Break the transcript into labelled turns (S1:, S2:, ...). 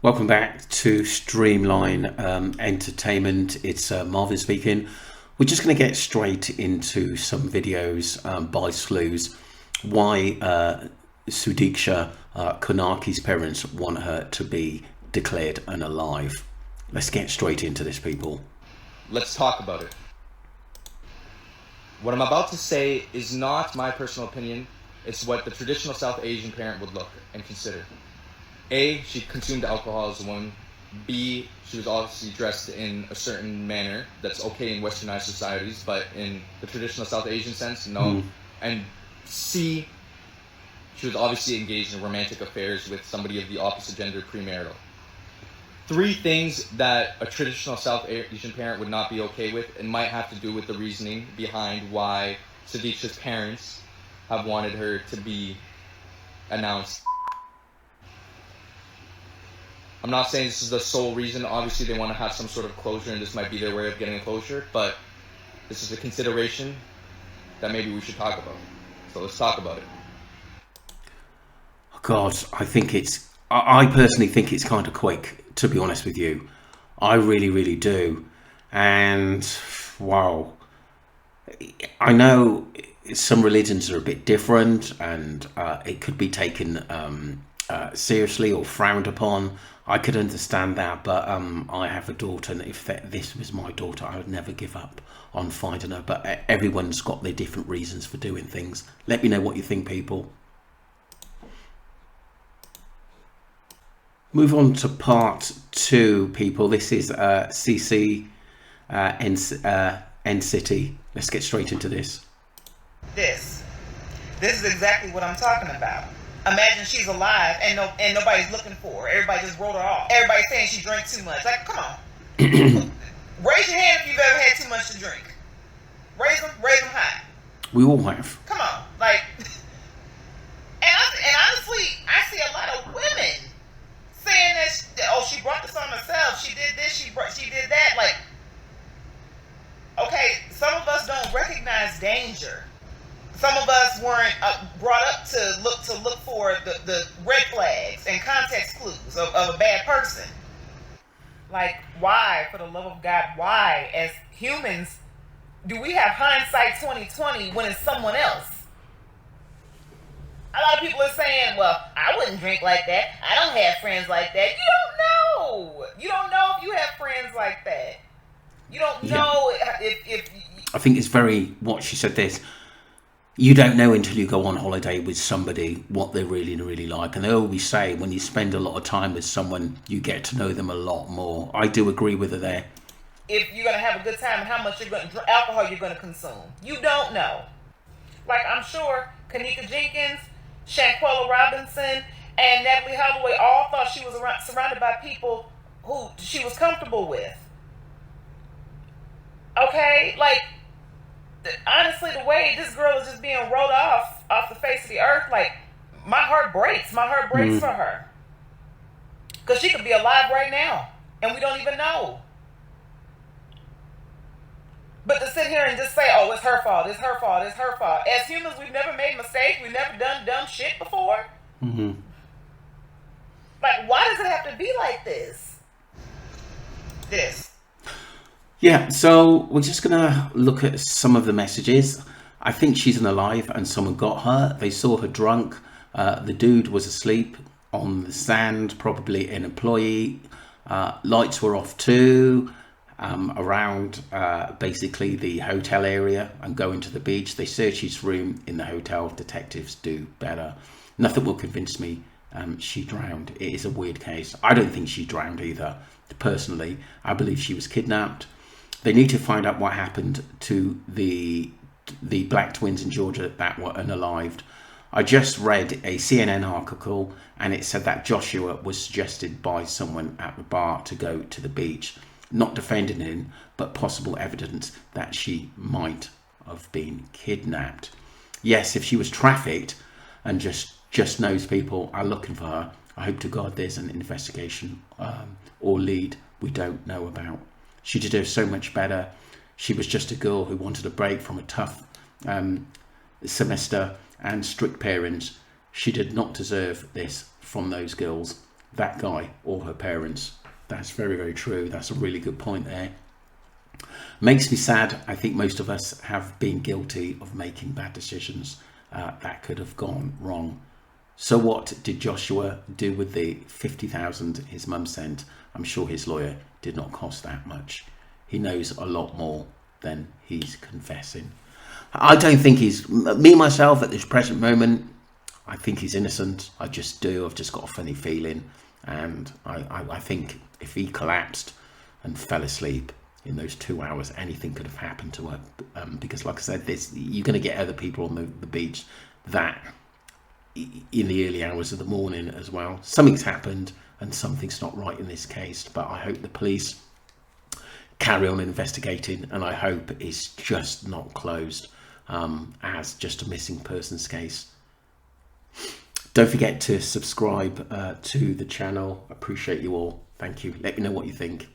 S1: Welcome back to Streamline Entertainment. It's Marvin speaking. We're just going to get straight into some videos by sleuths. Why Sudiksha, Kunaki's parents, want her to be declared unalive. Let's get straight into this, people.
S2: Let's talk about it. What I'm about to say is not my personal opinion. It's what the traditional South Asian parent would look and consider. A, she consumed alcohol as a woman. B, she was obviously dressed in a certain manner that's okay in westernized societies, but in the traditional South Asian sense, no. And C, she was obviously engaged in romantic affairs with somebody of the opposite gender premarital. Three things that a traditional South Asian parent would not be okay with, and might have to do with the reasoning behind why Sudiksha's parents have wanted her to be announced. I'm not saying this is the sole reason. Obviously, they want to have some sort of closure, and this might be their way of getting a closure, but this is a consideration that maybe we should talk about. So let's talk about it.
S1: God, I personally think it's kind of quick, to be honest with you. I really, really do. And, wow. I know some religions are a bit different, and it could be taken seriously or frowned upon. I could understand that, but I have a daughter, and if this was my daughter, I would never give up on finding her. But everyone's got their different reasons for doing things. Let me know what you think, people. Move on to part two, people. This is CC N City. Let's get straight into this.
S3: This is exactly what I'm talking about. Imagine she's alive and nobody's looking for her. Everybody just wrote her off. Everybody's saying she drank too much. Like, come on. Raise your hand if you've ever had too much to drink. Raise them high.
S1: We all have.
S3: Come on. Like, and honestly, I see a lot of women saying that, she brought this on herself. She did this, she did that. Like, okay, some of us don't recognize danger. Some of us weren't brought up to look for the red flags and context clues of a bad person. Like, why, for the love of God, why, as humans, do we have hindsight 2020 when it's someone else? A lot of people are saying, well, I wouldn't drink like that. I don't have friends like that. You don't know. You don't know if you have friends like that. You don't know if
S1: I think it's very, what she said this, you don't know until you go on holiday with somebody what they're really, really like. And they always say when you spend a lot of time with someone, you get to know them a lot more. I do agree with her there.
S3: If you're going to have a good time and how much alcohol you're going to consume. You don't know. Like, I'm sure Kanika Jenkins, Shanquella Robinson, and Natalie Holloway all thought she was surrounded by people who she was comfortable with. Okay? Like, honestly, the way this girl is just being wrote off the face of the earth, like, my heart breaks. My heart breaks for her. Because she could be alive right now, and we don't even know. But to sit here and just say, oh, it's her fault, it's her fault, it's her fault. As humans, we've never made mistakes. We've never done dumb shit before. Like, why does it have to be like this?
S1: Yeah, so we're just gonna look at some of the messages. I think she's unalive and someone got her. They saw her drunk. The dude was asleep on the sand, probably an employee. Lights were off too, around basically the hotel area and going to the beach. They search his room in the hotel. Detectives do better. Nothing will convince me she drowned. It is a weird case. I don't think she drowned either. Personally, I believe she was kidnapped. They need to find out what happened to the black twins in Georgia that were unalived. I just read a CNN article and it said that Joshua was suggested by someone at the bar to go to the beach. Not defending him, but possible evidence that she might have been kidnapped. Yes, if she was trafficked and just knows people are looking for her, I hope to God there's an investigation or lead we don't know about. She deserves so much better. She was just a girl who wanted a break from a tough semester and strict parents. She did not deserve this from those girls. that guy or her parents. That's very, very true. That's a really good point there. Makes me sad. I think most of us have been guilty of making bad decisions that could have gone wrong. So what did Joshua do with the 50,000 his mum sent? I'm sure his lawyer did not cost that much. He knows a lot more than he's confessing. I don't think he's, me myself at this present moment, I think he's innocent. I just do. I've just got a funny feeling. And I think if he collapsed and fell asleep in those 2 hours, anything could have happened to her. Because like I said, you're going to get other people on the beach that in the early hours of the morning as well. Something's happened and something's not right in this case. But I hope the police carry on investigating, and I hope it's just not closed as just a missing persons case. Don't forget to subscribe to the channel. Appreciate you all. Thank you. Let me know what you think.